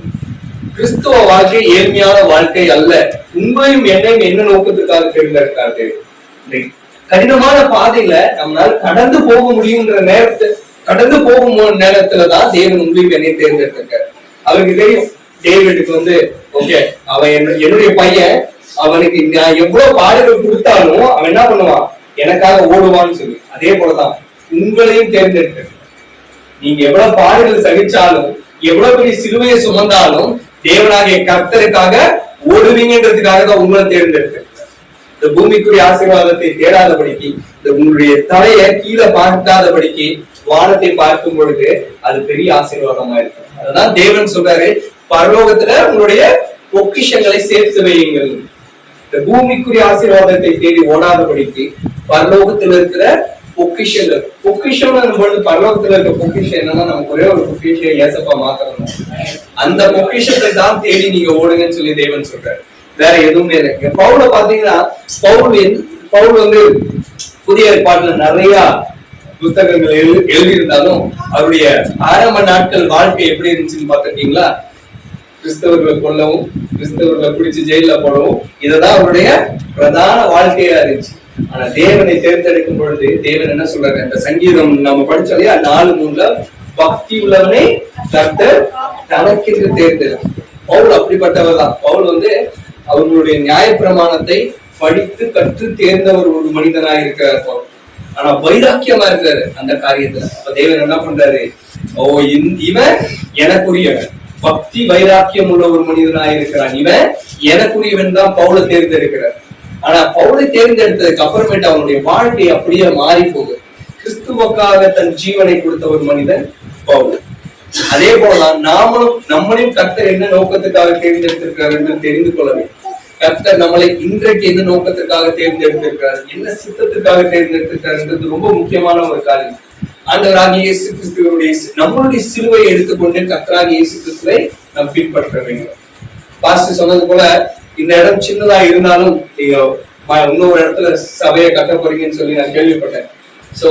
கிறிஸ்துவ வாழ்க்கை ஏழ்மையான வாழ்க்கை அல்ல. உங்களையும் என்னையும் என்ன நோக்கத்துக்காக தேர்ந்தெடுக்காது? கடினமான பாதையில நம்மளால கடந்து போக முடியுங்கிற கடந்து போகும் நேரத்துலதான் தேவன் உங்களையும் என்னையும் தேர்ந்தெடுத்திருக்காரு. அவருக்கு தெரியும், டேவிடுக்கு வந்து ஓகே அவன் என்னுடைய பையன், அவனுக்கு நான் எவ்வளவு பாடுகள் கொடுத்தாலும் அவன் என்ன பண்ணுவான்? எனக்காக ஓடுவான்னு சொல்லி. அதே போலதான் உங்களையும் தேர்ந்தெடுக்க. நீங்க எவ்வளவு பாடுகள் சகிச்சாலும், எவ்வளவு பெரிய சிலுவையை சுமந்தாலும் தேவனாகிய கர்த்தருக்காக ஓடுவீங்கன்றதுக்காக தான் உங்களை தேர்ந்தெடுக்க. இந்த பூமிக்குரிய ஆசீர்வாதத்தை தேடாதபடிக்கு, இந்த உங்களுடைய தலையை கீழே பார்க்காதபடிக்கு வானத்தை பார்க்கும் பொழுது அது பெரிய ஆசீர்வாதமா இருக்கும். அதுதான் தேவன் சொல்றாரு, பரலோகத்துல உங்களுடைய பொக்கிஷங்களை சேர்த்து வையுங்கள். இந்த பூமிக்குரிய ஆசீர்வாதத்தை தேடி ஓடாதபடிக்கு பரலோகத்துல இருக்கிற பொக்கிஷங்கள். பொக்கிஷம் பரலோகத்துல இருக்க பொக்கிஷம் என்னன்னா, நமக்கு ஒரே ஒரு பொக்கிஷம் ஏசப்பா மாத்திரம். அந்த பொக்கிஷத்தை தான் தேடி நீங்க ஓடுங்கன்னு சொல்லி தேவன் சொல்றாரு. வேற எதுவுமே இல்லை. பவுல பாத்தீங்கன்னா, பவுல் வந்து புதிய ஏற்பாட்டுல நிறைய புத்தகங்கள் எழுதியிருந்தாலும் அவருடைய ஆரம்ப நாட்கள் வாழ்க்கை எப்படி இருந்துச்சுன்னு பாத்துட்டீங்களா? கிறிஸ்தவர்களை கொல்லவும், கிறிஸ்தவர்களை பிடிச்சு ஜெயில போடவும், இதுதான் அவருடைய பிரதான வாழ்க்கையா இருந்துச்சு. ஆனா தேவனை தேர்ந்தெடுக்கும் பொழுது தேவன் என்ன சொல்றாரு? இந்த சங்கீதம் நம்ம படிச்சோலையா 4:3, பக்தி உள்ளவனை கர்த்தர் தனக்கென்று தேர்ந்தெடுக்கும். பவுல் அப்படிப்பட்டவர் தான். பவுல் வந்து அவர்களுடைய நியாயப்பிரமாணத்தை படித்து கற்று தேர்ந்தவர் ஒரு மனிதனாக இருக்கிறார் பவுல். ஆனா வைராக்கியமா இருக்காரு அந்த காரியத்துல. அப்ப தேவன் என்ன பண்றாரு? இவன் எனக்குரியவன், பக்தி வைராக்கியம் உள்ள ஒரு மனிதனாக இருக்கிறான், இவன் எனக்குரியவன் தான் பவுலை தேர்ந்தெடுக்கிறார். ஆனா பவுலை தேர்ந்தெடுத்ததுக்கு அப்புறமேட்டு அவனுடைய வாழ்க்கை அப்படியே மாறி போகுது. கிறிஸ்துவுக்காக தன் ஜீவனை கொடுத்த ஒரு மனிதன் பவுல். அதே போலதான் நம்மளையும் கர்த்தர் என்ன நோக்கத்துக்காக தேர்ந்தெடுத்திருக்கிறார் என்று தெரிந்து கொள்ள வேண்டும். கர்த்தர் நம்மளை இன்றைக்கு என்ன நோக்கத்துக்காக தேர்ந்தெடுத்திருக்கிறார், என்ன சித்தத்துக்காக தேர்ந்தெடுத்திருக்கிறார் ரொம்ப முக்கியமான ஒரு காரியம். ஆண்டவராகிய இயேசு கிறிஸ்துவனுடைய நம்மளுடைய சிலுவையை எடுத்துக்கொண்டு கர்த்தராகிய இயேசு கிறிஸ்துவை நாம் பின்பற்ற வேண்டும். பாஸ்டர் சொன்னது போல இந்த இடம் சின்னதா இருந்தாலும் நீங்க இன்னொரு இடத்துல சபையை கட்ட போறீங்கன்னு சொல்லி நான் கேள்விப்பட்டேன். சோ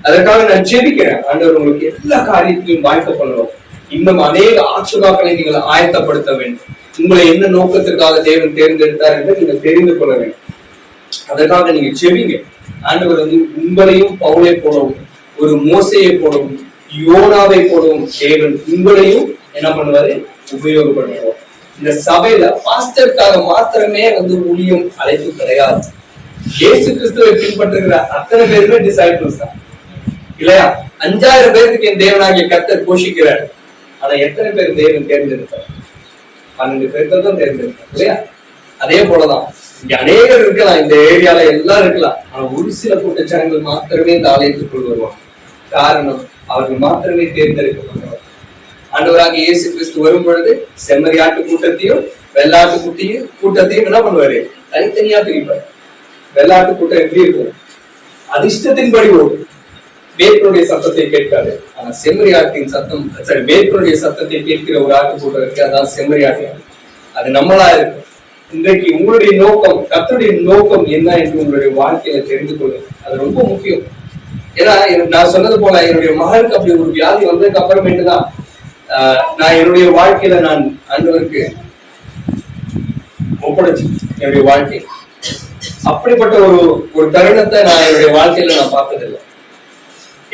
அதற்காக நான் ஜெபிக்கிறேன். ஆண்டவர் உங்களுக்கு எல்லா காரியத்தையும் வாய்ப்பு பண்ணுவோம். இன்னும் அநேக ஆத்துமாக்களை நீங்கள் ஆயத்தப்படுத்த வேண்டும். உங்களை என்ன நோக்கத்திற்காக தேவன் தேர்ந்தெடுத்தார் என்று நீங்கள் தெரிந்து கொள்ள வேண்டும். அதற்காக நீங்க ஜெபிங்க. ஆண்டவர் வந்து உங்களையும் பவுலை போடவும், ஒரு மோசையை போடவும், யோனாவை போடவும் தேவன் உங்களையும் என்ன பண்ணுவாரு? உபயோகப்படுத்துவோம். இந்த சபையில பாஸ்டருக்காக மாத்திரமே வந்து ஊழியம் அழைப்பு கிடையாது. இயேசு கிறிஸ்துவை பின்பற்றுகிற அத்தனை பேருமே டிசைபிள்ஸ் தான் இல்லையா? 5000 பேருக்கு என் தேவனாகிய கர்த்தர் போஷிக்கிறார். ஆனா எத்தனை பேர் தேவன் தேர்ந்தெடுத்தார்? 12 பேருக்கு தான் தேர்ந்தெடுத்தார் இல்லையா? அதே போலதான் இங்க அநேகர் இருக்கலாம், இந்த ஏரியால எல்லாம் இருக்கலாம். ஆனா ஒரு சில கூட்ட ஜனங்கள் மாத்திரமே இந்த ஆலயத்துக்குள் வருவாங்க. காரணம், அவர்கள் மாத்திரமே தேர்ந்தெடுக்கப்பட்டவர். ஆண்டவராக இயேசு கிறிஸ்து வரும் பொழுது செம்மறியாட்டு கூட்டத்தையும் வெள்ளாட்டு கூட்டத்தையும் என்ன பண்ணுவாரு? தனித்தனியா பிரிப்பார். வெள்ளாட்டு கூட்டம் எப்படி இருக்கும்? அதிர்ஷ்டத்தின்படி ஓடும், வேட்பனுடைய சத்தத்தை கேட்காது. ஆனா செம்மறியாட்டின் சத்தம், வேட்பனுடைய சத்தத்தை கேட்கிற ஒரு ஆட்டு கூட்டம் இருக்கு, அதான் செம்மறியாட்டு. அது நம்மளா இருக்கும். இன்றைக்கு உங்களுடைய நோக்கம், கர்த்தருடைய நோக்கம் என்ன என்று உங்களுடைய வாழ்க்கையில தெரிந்து கொள்ளுங்க. அது ரொம்ப முக்கியம். ஏன்னா நான் சொன்னது போல என்னுடைய மகனுக்கு அப்படி ஒரு வியாதி வந்ததுக்கு அப்புறமேட்டு தான் நான் என்னுடைய வாழ்க்கையில நான் ஆண்டவருக்கு ஒப்படைச்சு என்னுடைய வாழ்க்கை. அப்படிப்பட்ட ஒரு தருணத்தை நான் என்னுடைய வாழ்க்கையில நான் பார்த்ததில்லை.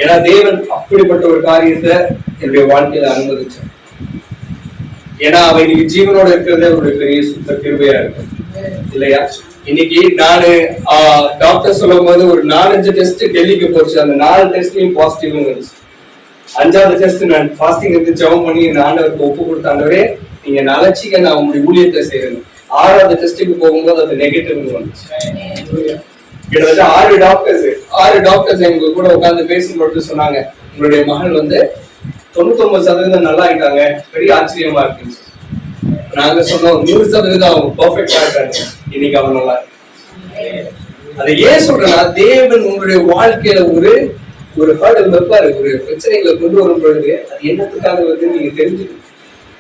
ஏன்னா தேவன் அப்படிப்பட்ட ஒரு காரியத்தை என்னுடைய வாழ்க்கையில அனுமதிச்சேன். ஏன்னா அவன் இன்னைக்கு ஜீவனோட இருக்கிறதே ஒரு பெரிய சுத்த கிருபையா இருக்கு இல்லையா? இன்னைக்கு நானு டாக்டர் சொல்லும் போது ஒரு 4-5 டெஸ்ட் டெல்லிக்கு போச்சு. அந்த 4 டெஸ்ட்லயும் பாசிட்டிவ் வந்துச்சு. 5வது டெஸ்ட் நான் ஃபாஸ்டிங் இருந்து ஜெபம் பண்ணி இந்த ஆண்டவருக்கு ஒப்பு கொடுத்தாண்டவரே நீங்க நலச்சிக்க நான் உங்களுடைய ஊழியத்தை செய்யணும். 6வது டெஸ்ட்டுக்கு போகும்போது அது நெகட்டிவ் வந்துச்சு. கிட்டத்தட்ட 6 டாக்டர்ஸ் எங்க கூட உட்கார்ந்து பேசும்பொழுது சொன்னாங்க, உங்களுடைய மகள் 99% நல்லா ஆயிட்டாங்க, பெரிய ஆச்சரியமா இருக்கு. நாங்க சொன்னோம் 100% அவங்க பெர்ஃபெக்டா இருக்காங்க, இன்னைக்கு அவங்க நல்லா இருக்கு. அதை ஏன் சொல்றேன்னா, தேவன் உங்களுடைய வாழ்க்கையில ஒரு ஹர்டல் வைப்பாரு, ஒரு பிரச்சனைகளை கொண்டு வரும் பொழுது அது என்னத்துக்காக வந்து நீங்க தெரிஞ்சுக்கணும்.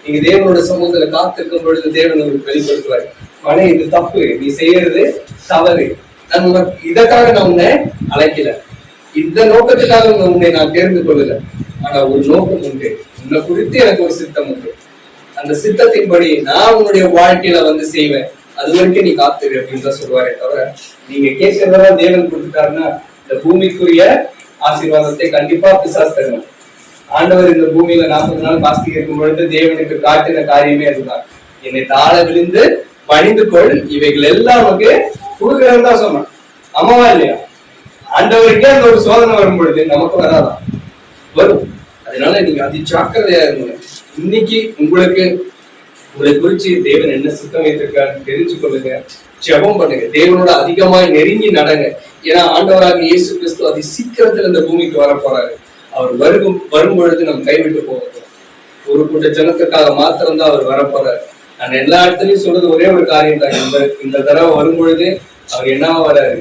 நீங்க தேவனோட சமூகத்துல காத்திருக்கும் பொழுது தேவன் உங்களுக்கு வெளிப்படுத்துவாரு. ஆனா இது தப்பு, நீ செய்யறது தவறு. இதற்காக நான் உன்னை அழைக்கல, இந்த நோக்கத்துக்காக உன்னை நான் தேர்ந்து கொள்ளல. ஆனா ஒரு நோக்கம் உண்டு, உன்னை குறித்து எனக்கு ஒரு சித்தம் உண்டு. அந்த சித்தத்தின்படி நான் உன்னுடைய வாழ்க்கையில வந்து செய்வேன். அது வரைக்கும் நீ காத்துரு அப்படின்னு தான் சொல்லுவாரே தவிர, நீங்க கேட்கறதெல்லாம் தேவன் கொடுத்துட்டாருன்னா இந்த பூமிக்குரிய ஆசீர்வாதத்தை கண்டிப்பா பிசாசு தரணும். ஆண்டவர் இந்த பூமியில 40 நாள் பாஸ்டிங் இருக்கும் பொழுது தேவனுக்கு காட்டின காரியமே அதுதான். என்னை தாழ விழுந்து பணிந்து கொள், இவைகள் எல்லாம் நமக்கு கொடுக்கிறேன்னு தான் சொன்னான். அம்மாவா இல்லையா? ஆண்டவருக்கே அந்த ஒரு சோதனை வரும் பொழுது நமக்கு வராதான், வரும். அதனால நீங்க அதி ஜாக்கிரதையா இருங்க. இன்னைக்கு உங்களை குறிச்சு தேவன் என்ன சித்தம் வைத்திருக்காரு தெரிஞ்சு கொள்ளுங்க, ஜெபம் பண்ணுங்க, தேவனோட அதிகமாய் நெருங்கி நடங்க. ஏன்னா ஆண்டவராக இயேசு கிறிஸ்து அதி சீக்கிரத்துல இந்த பூமிக்கு வர போறாரு. அவர் வரும் பொழுது நம்ம கைவிட்டு போகிறோம். ஒரு கூட்ட ஜனத்துக்காக மாத்திரம்தான் அவர் வர போறாரு. நான் எல்லா இடத்துலயும் சொல்றது ஒரே ஒரு காரியம் தான், இந்த தடவை வரும் பொழுது அவர் என்னவா வராரு?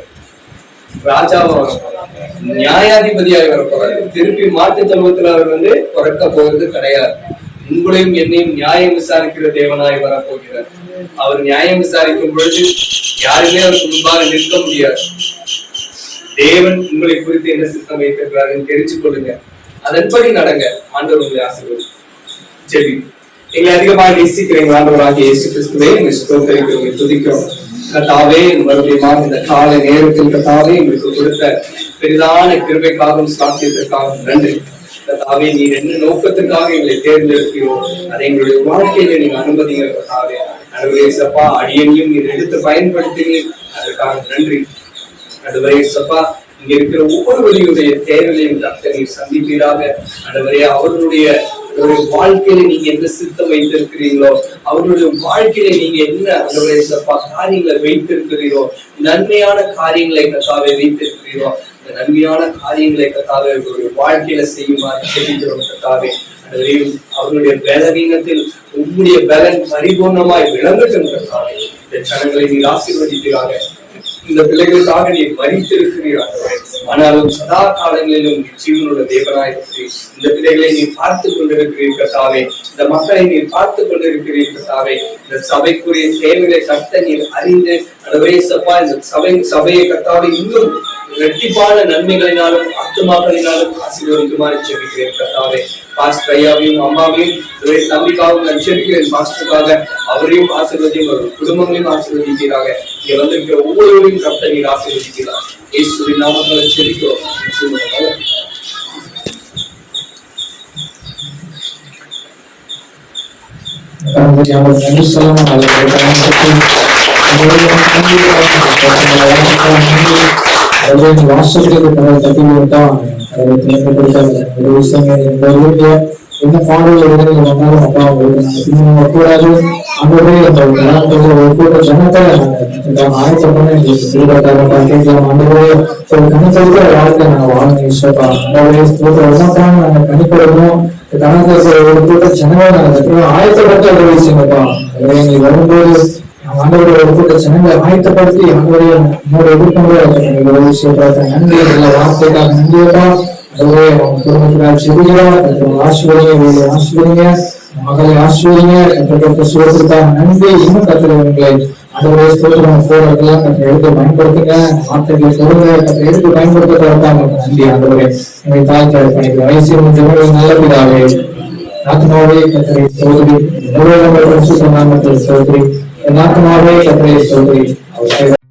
ராஜாவா வர போறாரு, நியாயாதிபதியாக வர போறாரு. திருப்பி மாட்டு தருவத்துல அவர் வந்து பிறக்க போகிறது கிடையாது. உங்களையும் என்னையும் நியாயம் விசாரிக்கிற தேவனாய் வர போகிறார். அவர் நியாயம் விசாரிக்கும் பொழுது யாருமே அவருக்கு முன்பாக நிற்க முடியாது. தேவன் உங்களை குறித்து என்ன சித்தம் வைத்திருக்கிறாருன்னு தெரிஞ்சு கொள்ளுங்க, அதன்படி நடங்க. ஆண்டவர் உங்களை ஆசீர்வதி. ஜெபி. எங்களை அதிகமாக நேசிக்கிறீங்க ஆண்டவராக இயேசு கிறிஸ்துவே, உங்களை துதிக்கிறோம். கர்த்தாவே, மறுபடியும் இந்த காலை நேரத்தில் கர்த்தாவே எங்களுக்கு கொடுத்த பெரிதான கிருபைக்காகவும் சாட்சியத்திற்காகவும் நன்றி. கர்த்தாவே, நீர் என்ன நோக்கத்துக்காக எங்களை தேர்ந்தெடுக்கிறோம் அதை எங்களுடைய வாழ்க்கையில நீங்க அனுமதிங்க. கர்த்தாவே, அதுவே சப்பா அடியனையும் நீர் எடுத்து பயன்படுத்தினீர், அதற்காக நன்றி. அதுவரை சப்பா இங்க இருக்கிற ஒவ்வொருவரையுடைய தேவையையும் கர்த்தர் நீர் சந்திப்பீராக. அதுவரை அவர்களுடைய ஒரு வாழ்க்கையில நீங்க என்ன சித்தம் வைத்திருக்கிறீங்களோ, அவர்களுடைய வாழ்க்கையில நீங்க என்ன அவருடைய சப்பா காரியங்களை வைத்திருக்கிறீரோ, நன்மையான காரியங்களை கர்த்தாவே வைத்திருக்கிறீரோ, அந்த நன்மையான காரியங்களை கர்த்தாவே அவர்களுடைய வாழ்க்கையில செய்யுமாறு ஜெபிக்கிறோம். கர்த்தாவே, அதுவரையும் அவர்களுடைய பலவீனத்தில் உங்களுடைய பலன் பரிபூர்ணமாய் விளங்கட்டும். கர்த்தாவே, இந்த ஜனங்களை நீர் ஆசீர்வதிப்பீராக. இந்த பிள்ளைகளுக்காக நீர் மரித்திருக்கிறீர்கள், ஆனாலும் சதா காலங்களிலும் ஜீவனோட தேவனாயிருக்கிறீர். இந்த பிள்ளைகளை நீர் பார்த்து கொண்டிருக்கிறீர்கள் கர்த்தாவே, இந்த மக்களை நீர் பார்த்து கொண்டிருக்கிறீர்கள் கர்த்தாவே. இந்த சபைக்குரிய தேவைகளை கர்த்த நீர் அறிந்து அதுவே சப்பா இந்த சபையை கர்த்தாவே இன்னும் இரட்டிப்பான நன்மைகளினாலும் ஆத்துமாக்களினாலும் ஆசீர்வதிக்குமாறு ஜெபிக்கிறேன் கர்த்தாவே. பாஸ்டர் ஐயாவையும் அம்மாவையும் தம்பிக்காகவும் நான் ஜெபிக்கிறேன். பாஸ்டருக்காக அவரையும் ஆசீர்வதியும் அவர்கள் குடும்பங்களையும் ஆசீர்வதிக்கிறாங்க. இங்க வந்திருக்கிற ஒவ்வொருவரையும் கர்த்தர் நீர் ஆசீர்வதிக்கிறார். இயேசுவின் நாமத்தில் ஜெபிக்கிறோம். வாசத்துக்கு தட்டி விட்டா அதை தேவைப்பட்ட ஒரு விஷயம் என்ன பாடல்கள் இடங்கள் வந்தாலும் அப்பா உங்களுக்கு கூடாது ஆண்டவரே அந்த கலாச்சாரத்தில் ஒரு கூட்ட ஜனத்தை ஆயத்தப்பட எங்களுக்கு திருடக்காரப்பா கேட்கலாம் ஆண்டவரே ஒரு கணிப்பொழுது வாழ்க்கை நாங்கள் வாழணும் இஷ்டப்பா ஆண்டவரே ஒன்றாம் நாங்கள் கணிப்படணும் கலாச்சாரத்தில் ஒரு கூட்ட ஜனங்களை நாங்கள் ஆயத்தப்பட்டு அதை வச்சுங்கப்பா நீ வரும்போது ஆண்டவருடைய ஒரு கூட்ட ஜனங்களை ஆயத்தப்படுத்தி ஆண்டவரைய என்னோட எதிர்ப்பு விஷயத்தை நன்றி நல்ல வார்த்தைக்காக நன்றியப்பா அதுவே அவங்க குடும்பத்தினால் செவிகளா ஆசிரியங்க ஆசிரியங்க மகளை ஆசிரியங்க கற்றுக்க சுகத்திற்காக நன்றி இன்னும் கற்றுக்கவங்களை அதுவே ஸ்தோத்திரம் போறதெல்லாம் கற்று எடுத்து பயன்படுத்துங்க வார்த்தைகளை சொல்லுங்க கற்று எடுத்து பயன்படுத்துறதுக்காக நன்றி ஆண்டவரே எங்களை தாய்க்கு பண்ணிக்கிறேன் வயசு நல்ல பிதாவே ஆத்மாவே கத்தரை சோதரி நாமத்தில் சோதரி என் ஆத்மாவே கத்தரை சோதரி அவர்